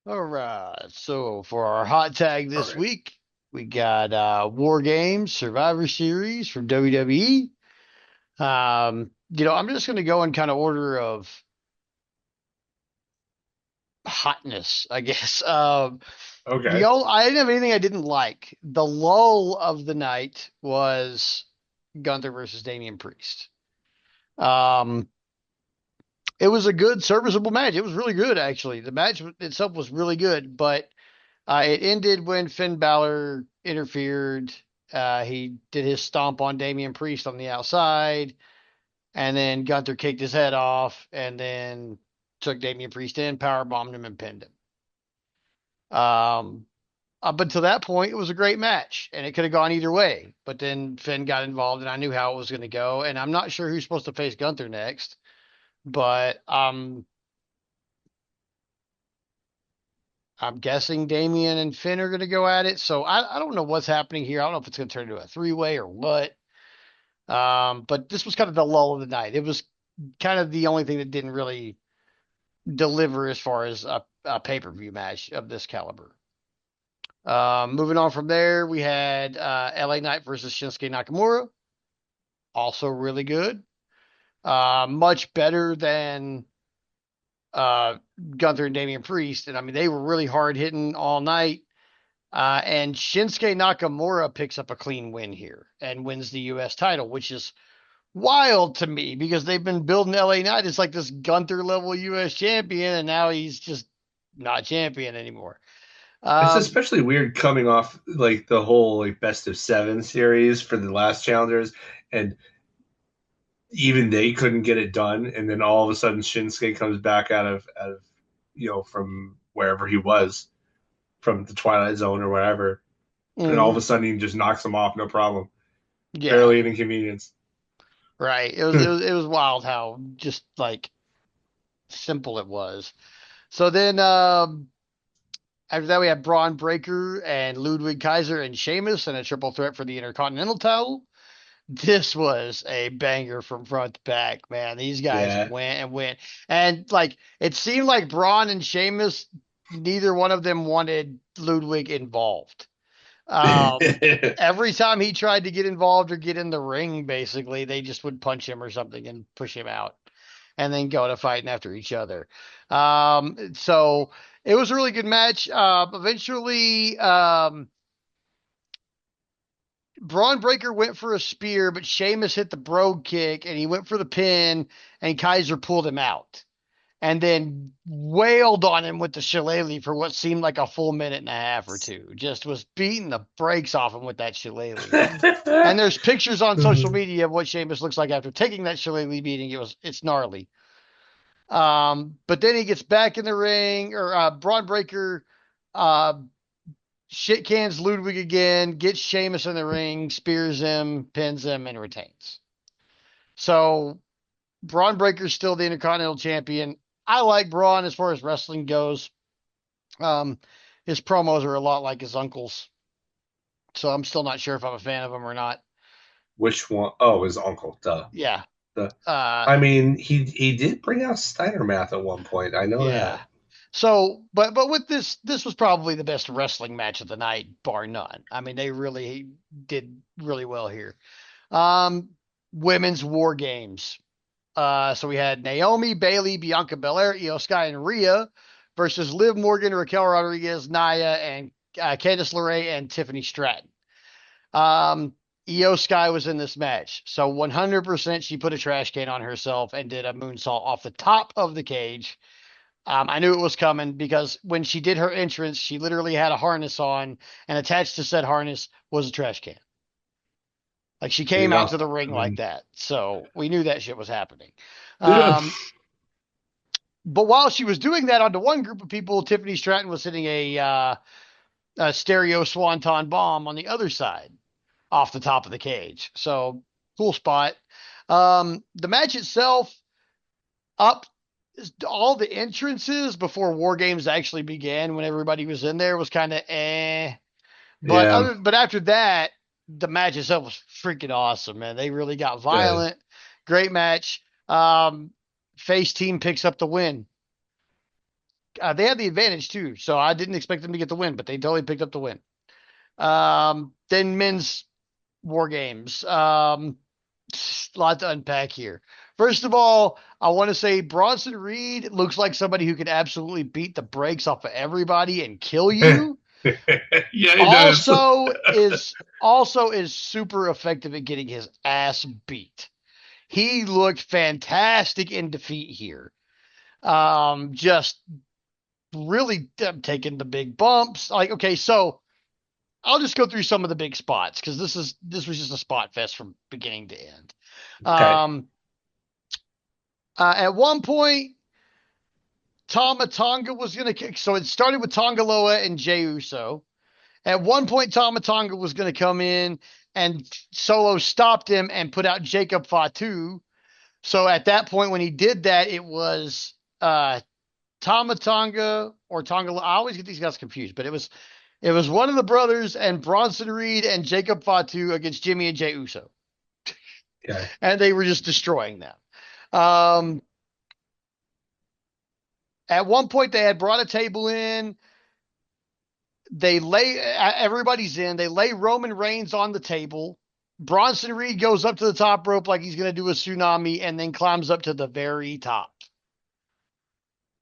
All right. So for our hot tag All this right. week, we got WarGames Survivor Series from WWE. I'm just going to go in kind of order of hotness, I guess. Okay. I didn't have anything I didn't like. The lull of the night was Gunther versus Damian Priest. Um, it was a good, serviceable match. It was really good, actually. The match itself was really good, but it ended when Finn Balor interfered. He did his stomp on Damian Priest on the outside, and then Gunther kicked his head off, and then took Damian Priest in, power bombed him, and pinned him. Up until that point, it was a great match, and it could have gone either way. But then Finn got involved, and I knew how it was going to go. And I'm not sure who's supposed to face Gunther next, but I'm guessing Damian and Finn are going to go at it. So I don't know what's happening here. I don't know if it's going to turn into a three-way or what. But this was kind of the lull of the night. It was kind of the only thing that didn't really deliver as far as a pay-per-view match of this caliber. Moving on from there, we had LA Knight versus Shinsuke Nakamura. Also really good. Much better than uh, Gunther and Damian Priest. And I mean, they were really hard hitting all night. And Shinsuke Nakamura picks up a clean win here and wins the U.S. title, which is wild to me because they've been building LA Knight as like this Gunther level U.S. champion, and now he's just not champion anymore. It's Um, especially weird coming off like the whole like best of seven series for the last challengers, and even they couldn't get it done. And then all of a sudden Shinsuke comes back out of from wherever he was, from the Twilight Zone or whatever, and all of mhm, a sudden he just knocks him off, no problem. yeah, Barely an inconvenience. right. It was wild how just like simple it was. So then after that we had Braun Breaker and Ludwig Kaiser and Sheamus in a triple threat for the Intercontinental title. This was a banger from front to back, man. These guys Yeah. went and went. And like it seemed like Braun and Sheamus, neither one of them wanted Ludwig involved. Every time he tried to get involved or get in the ring, basically, they just would punch him or something and push him out and then go to fighting after each other. So it was a really good match. Eventually, Braun Breaker went for a spear, but Sheamus hit the brogue kick and he went for the pin, and Kaiser pulled him out and then wailed on him with the shillelagh for what seemed like a full minute and a half or two. Just was beating the brakes off him with that shillelagh. And there's pictures on social media of what Sheamus looks like after taking that shillelagh beating. It's gnarly. But then he gets back in the ring, or Braun Breaker uh, shit cans Ludwig again, gets Sheamus in the ring, spears him, pins him, and retains. So Braun Breaker's still the Intercontinental Champion. I like Braun as far as wrestling goes. Um, his promos are a lot like his uncle's, so I'm still not sure if I'm a fan of him or not. Which one? Oh, his uncle. Duh. Yeah. Duh. Uh, I mean, he did bring out Steiner math at one point. I know yeah. that. So, but with this was probably the best wrestling match of the night, bar none. I mean, they really did really well here. Um, Women's War Games. So we had Naomi, Bailey, Bianca Belair, Io Sky, and Rhea versus Liv Morgan, Raquel Rodriguez, Naya, and Candice LeRae and Tiffany Stratton. Io Sky was in this match, so 100% she put a trash can on herself and did a moonsault off the top of the cage. I knew it was coming because when she did her entrance, she literally had a harness on, and attached to said harness was a trash can. Like she There you came out go. to the ring I like mean, that. So we knew that shit was happening. yeah. Um, but while she was doing that onto one group of people, Tiffany Stratton was hitting a stereo swanton bomb on the other side off the top of the cage. So cool spot. The match itself, up all the entrances before War Games actually began, when everybody was in there, was kind of eh. Yeah. But after that, the match itself was freaking awesome, man. They really got Good. violent. Great match. Face team picks up the win. They had the advantage too, so I didn't expect them to get the win, but they totally picked up the win. Then men's war games. A lot to unpack here. First of all, I want to say Bronson Reed looks like somebody who could absolutely beat the brakes off of everybody and kill you. Yeah, he does. Also is super effective at getting his ass beat. He looked fantastic in defeat here. Just really taking the big bumps. Like, okay, so I'll just go through some of the big spots because this was just a spot fest from beginning to end. Okay. Um, at one point, Tama Tonga was going to kick. So it started with Tonga Loa and Jey Uso. At one point, Tama Tonga was going to come in and Solo stopped him and put out Jacob Fatu. So at that point, when he did that, it was Tama Tonga or Tonga. I always get these guys confused, but it was one of the brothers and Bronson Reed and Jacob Fatu against Jimmy and Jey Uso, Okay. and they were just destroying them. Um, at one point, they had brought a table in. They lay everybody's in. They lay Roman Reigns on the table. Bronson Reed goes up to the top rope like he's going to do a tsunami and then climbs up to the very top.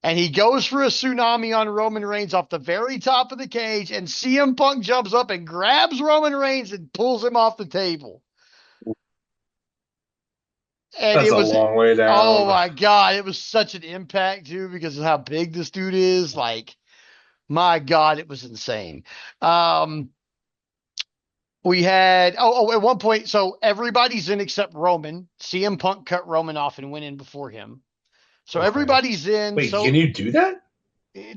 And he goes for a tsunami on Roman Reigns off the very top of the cage, and CM Punk jumps up and grabs Roman Reigns and pulls him off the table. And That's it a was, long way oh down. my God, it was such an impact too because of how big this dude is. Like, my God, it was insane. Um, we had, at one point, so everybody's in except Roman. CM Punk cut Roman off and went in before him. So Okay. everybody's in. Wait, can So, you do that?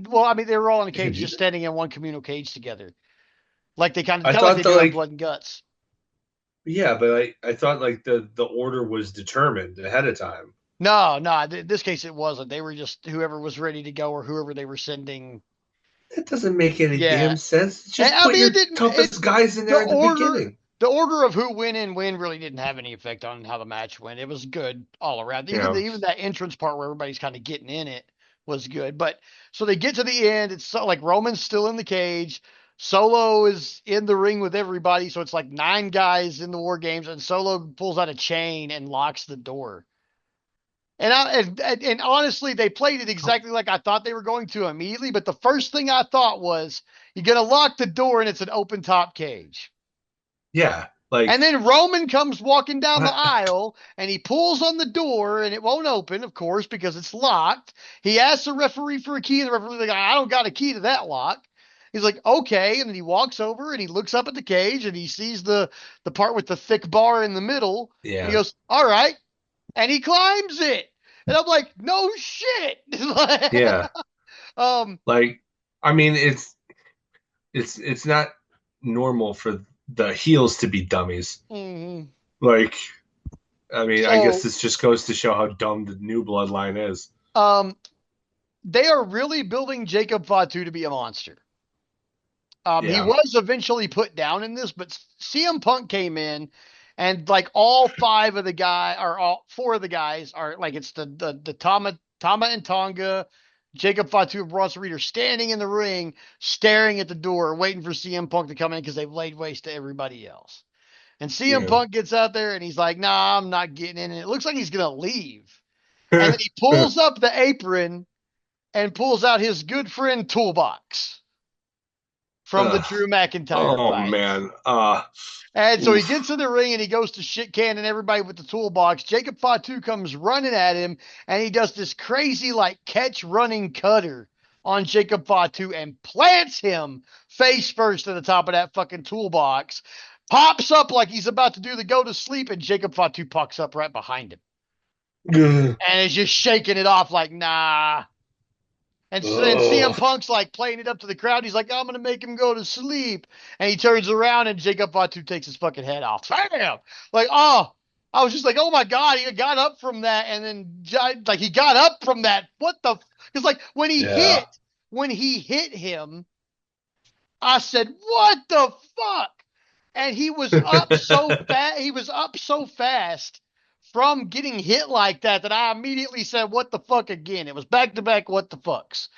well, I mean, they were all in a You can cage, do just that? standing in one communal cage together. Like they kind of I like thought they the do in like Blood and Guts. yeah, but I thought like the order was determined ahead of time. No, no, in this case it wasn't. They were just whoever was ready to go or whoever they were sending. That doesn't make any Yeah, damn sense. and, Just I put mean it your didn't. toughest guys in The there at the order beginning. the order of who win and win really didn't have any effect on how the match went. It was good all around. You Even know. even that entrance part where everybody's kind of getting in it was good. But so they get to the end. It's so, like Roman's still in the cage. Solo is in the ring with everybody, so it's like 9 guys in the War Games, and Solo pulls out a chain and locks the door. And honestly, they played it exactly like I thought they were going to immediately. But the first thing I thought was, you're gonna lock the door and it's an open top cage. Yeah, like And then Roman comes walking down the what? aisle and he pulls on the door and it won't open, of course, because it's locked. He asks the referee for a key, and the referee's like, I don't got a key to that lock. He's like, okay. And then he walks over and he looks up at the cage and he sees the part with the thick bar in the middle. And he Yeah, goes, all right. And he climbs it. And I'm like, no shit. yeah. um, Like I mean, it's not normal for the heels to be dummies. mhm. Like I mean, I guess So this just goes to show how dumb the new bloodline is. um, they are really building Jacob Fatu to be a monster. He Yeah, was eventually put down in this, but CM Punk came in, and like all 5 of the guy or all 4 of the guys are like it's the Tama and Tonga, Jacob Fatu and Bronson Reed are standing in the ring, staring at the door, waiting for CM Punk to come in because they've laid waste to everybody else. And CM yeah. Punk gets out there and he's like, "Nah, I'm not getting in." And it looks like he's gonna leave. And then he pulls up the apron and pulls out his good friend Toolbox from the Ugh. Drew McIntyre Oh fight. man. And so he Oof. gets in the ring and he goes to shit cannon everybody with the toolbox. Jacob Fatu comes running at him and he does this crazy like catch running cutter on Jacob Fatu and plants him face first to the top of that fucking toolbox. Pops up like he's about to do the go to sleep, and Jacob Fatu pops up right behind him Ugh. and is just shaking it off like, nah. And CM Ugh. Punk's like playing it up to the crowd. He's like, I'm going to make him go to sleep. And he turns around and Jacob Fatu takes his fucking head off. Bam! Like, oh, I was just like, oh my God, he got up from that. And then, like, he got up from that. What the? Because, like, Yeah. when he hit him, I said, what the fuck? And he was up so fast. He was up so fast from getting hit like that that I immediately said, what the fuck again? It was back to back, what the fucks.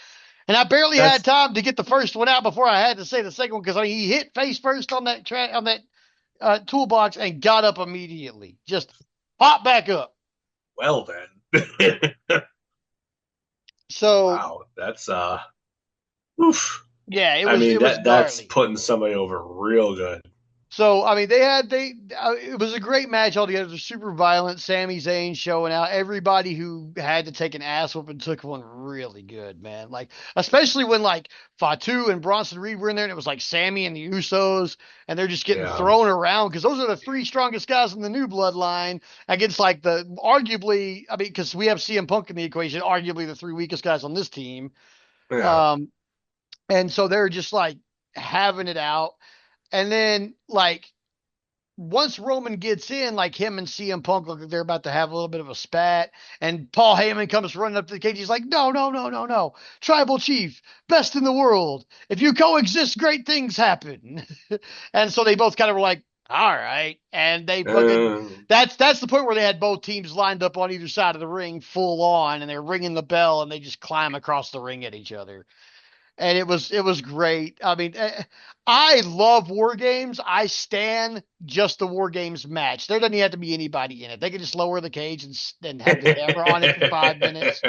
And I barely had That's time to get the first one out before I had to say the second one because I mean, he hit face first on that toolbox and got up immediately. Just pop back up. well then. So Wow, that's oof. yeah, it I was mean it was that's gnarly. putting somebody over real good. So I mean, it was a great match altogether. It was super violent. Sami Zayn showing out. Everybody who had to take an ass whooping took one really good, man. Like especially when like Fatu and Bronson Reed were in there, and it was like Sammy and the Usos, and they're just getting Yeah, thrown around because those are the three strongest guys in the new bloodline against like the arguably, I mean, because we have CM Punk in the equation, arguably the three weakest guys on this team. yeah, Um, and so they're just like having it out. And then like once Roman gets in, like him and CM Punk look like they're about to have a little bit of a spat, and Paul Heyman comes running up to the cage. He's like, "No, no, no, no, no! Tribal Chief, best in the world. If you coexist, great things happen." And so they both kind of were like, "All right," and they fucking. uh, That's the point where they had both teams lined up on either side of the ring, full on, and they're ringing the bell, and they just climb across the ring at each other, and it was great. I mean, I love war games. I stand just the war games match. There doesn't have to be anybody in it. They could just lower the cage and have the camera on it for 5 minutes,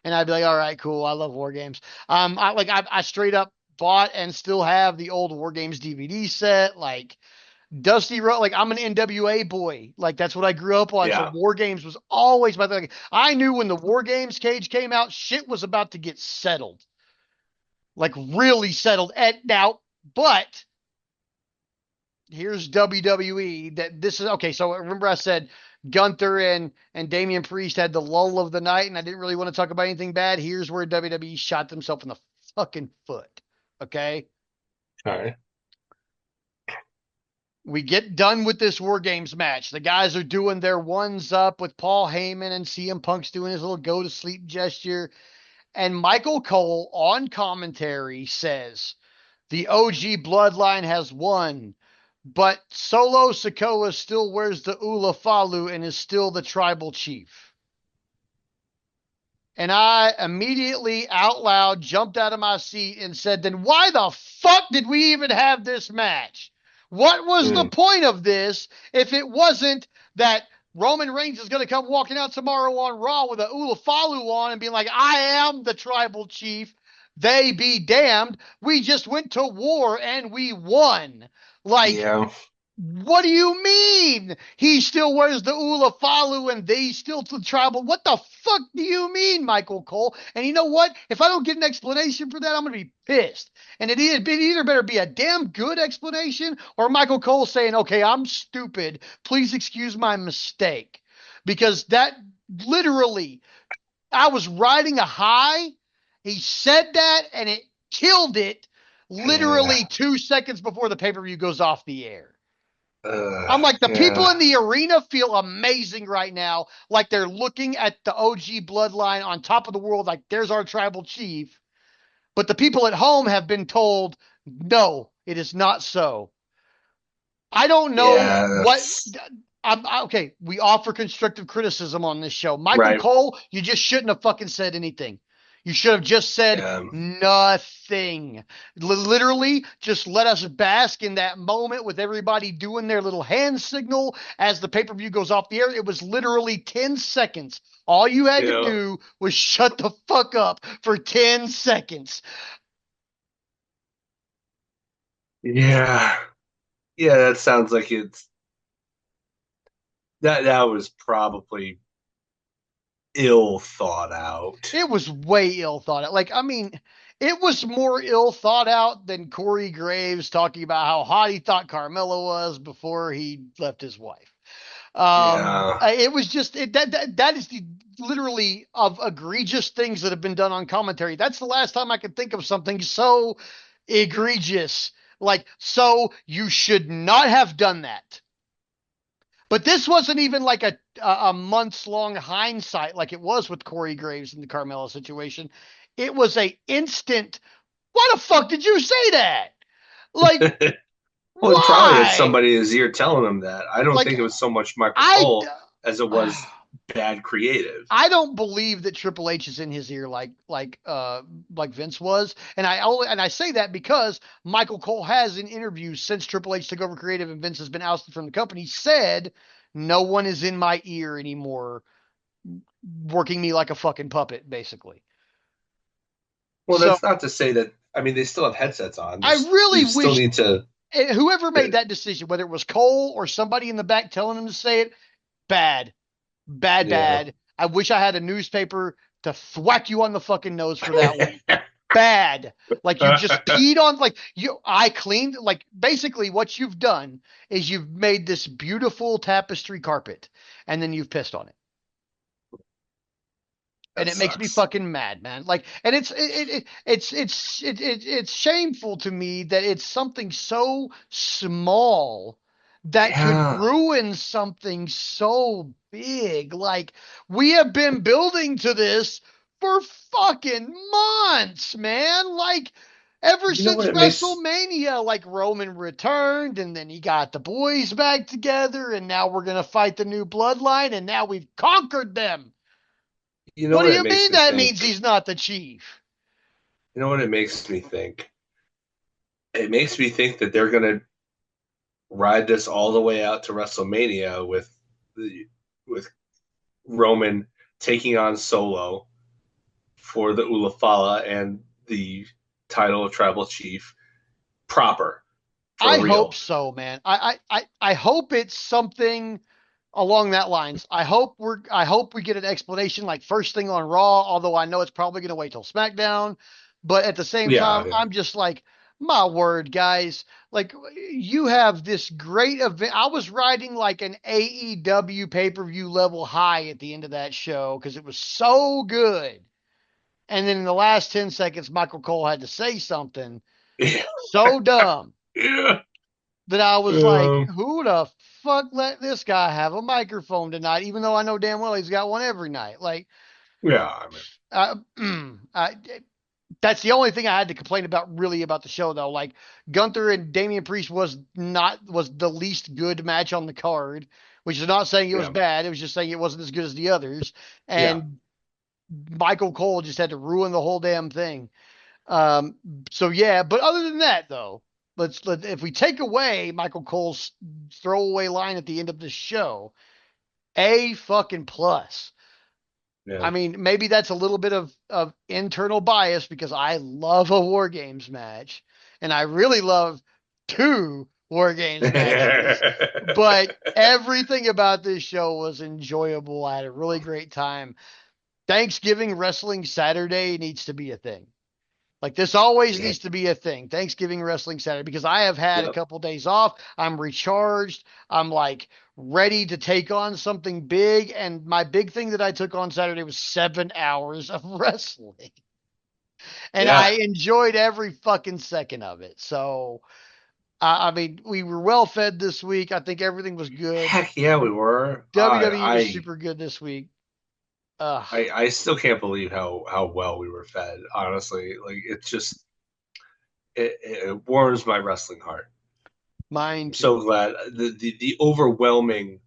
and I'd be like, all right, cool. I love war games. I straight up bought and still have the old war games DVD set. Like Dusty Road, like I'm an NWA boy. Like that's what I grew up on. So yeah, war games was always my thing. I knew when the war games cage came out, shit was about to get settled, like really settled. And now, but here's WWE. That this is okay. So remember, I said Gunther and Damian Priest had the lull of the night, and I didn't really want to talk about anything bad. Here's where WWE shot themselves in the fucking foot. Okay, all right, we get done with this War Games match. The guys are doing their ones up with Paul Heyman, and CM Punk's doing his little go to sleep gesture. And Michael Cole on commentary says, the OG bloodline has won, but Solo Sikoa still wears the Ula Falu and is still the tribal chief. And I immediately out loud jumped out of my seat and said, then why the fuck did we even have this match? What was the mm, point of this if it wasn't that Roman Reigns is going to come walking out tomorrow on Raw with a Ulafalu on and being like, I am the tribal chief. They be damned. We just went to war and we won. Like, yeah, what do you mean? He still wears the Ulafalu and they still the tribal. What the fuck do you mean, Michael Cole? And you know what? If I don't get an explanation for that, I'm going to be pissed. And it either better be a damn good explanation or Michael Cole saying, okay, I'm stupid. Please excuse my mistake. Because that literally, I was riding a high. He said that and it killed it literally yeah, 2 seconds before the pay per view goes off the air. I'm like, the people yeah, in the arena feel amazing right now. Like they're looking at the OG bloodline on top of the world, like there's our tribal chief. But the people at home have been told, no, it is not so. I don't know yeah. what. Okay, we offer constructive criticism on this show. Michael Right. Cole, you just shouldn't have fucking said anything. You should have just said Um, nothing. Literally, just let us bask in that moment with everybody doing their little hand signal as the pay per view goes off the air. It was literally 10 seconds. All you had you to know, do was shut the fuck up for 10 seconds. yeah, yeah. That sounds like that was probably ill thought out. It was way ill thought out. Like, I mean, it was more ill thought out than Corey Graves talking about how hot he thought Carmella was before he left his wife. Yeah, It was just that is the literally of egregious things that have been done on commentary. That's the last time I could think of something so egregious. Like, so you should not have done that. But this wasn't even like a months long hindsight like it was with Corey Graves in the Carmella situation. It was a instant. Why the fuck did you say that? Like, well, he probably had why? somebody in his ear telling him that. I don't Like, think it was so much Michael I Cole as it was. bad creative. I don't believe that Triple H is in his ear like Vince was, and I say that because Michael Cole has in interviews since Triple H took over creative and Vince has been ousted from the company said no one is in my ear anymore, working me like a fucking puppet, basically. Well, So that's not to say that. I mean, they still have headsets on. I Just really you still wish need to. whoever made that decision, whether it was Cole or somebody in the back telling him to say it, bad, bad, Yeah. bad. I wish I had a newspaper to thwack you on the fucking nose for that one. Bad. Like you just peed on I cleaned basically what you've done is you've made this beautiful tapestry carpet and then you've pissed on it. And That it makes me sucks. fucking mad, man. Like, and it's shameful to me that it's something so small that could Yeah. ruin something so big. Like, we have been building to this for fucking months, man. Like, ever You know what since it makes WrestleMania, like Roman returned, and then he got the boys back together, and now we're gonna fight the new bloodline, and now we've conquered them. you know What do what it you makes mean me that means think? he's not the chief? You know what it makes me think? It makes me think that they're gonna ride this all the way out to WrestleMania with Roman taking on Solo for the Ulafala and the title of tribal chief proper I for hope real. so, man. I hope it's something along that lines. I hope we get an explanation like first thing on Raw, although I know it's probably gonna wait till SmackDown. But at the same Yeah, time, yeah, I'm just like, my word, guys, like you have this great event. I was riding like an AEW pay-per-view level high at the end of that show because it was so good. And then in the last 10 seconds, Michael Cole had to say something yeah, so dumb yeah. that I was like, Um, who the fuck let this guy have a microphone tonight, even though I know damn well he's got one every night? Like, yeah. I mean, I, I, that's the only thing I had to complain about really about the show though. Like Gunther and Damian Priest was the least good match on the card, which is not saying it was yeah, bad. It was just saying it wasn't as good as the others. yeah, And Michael Cole just had to ruin the whole damn thing. Um, so yeah, but other than that though, let if we take away Michael Cole's throwaway line at the end of the show, a fucking plus. yeah. I mean, maybe that's a little bit of internal bias because I love a War Games match and I really love two War Games matches, but everything about this show was enjoyable. I had a really great time. Thanksgiving Wrestling Saturday needs to be a thing. Like this always Yeah, needs to be a thing. Thanksgiving Wrestling Saturday because I have had a yep, couple days off. I'm recharged. I'm like ready to take on something big. And my big thing that I took on Saturday was 7 hours of wrestling. And I yeah. enjoyed every fucking second of it. So I mean, we were well fed this week. I think everything was good. Heck yeah, we were. WWE was super good this week. Uh, I still can't believe how well we were fed. Honestly, like it's just it warms my wrestling heart. mine I'm so too. glad the overwhelming,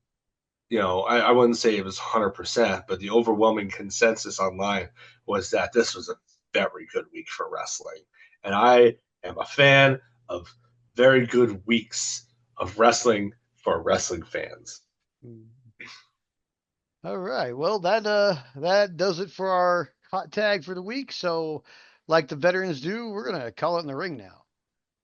I wouldn't say it was 100%, but the overwhelming consensus online was that this was a very good week for wrestling. And I am a fan of very good weeks of wrestling for wrestling fans. All right. Well, that does it for our hot tag for the week. So, like the veterans do, we're gonna call it in the ring now.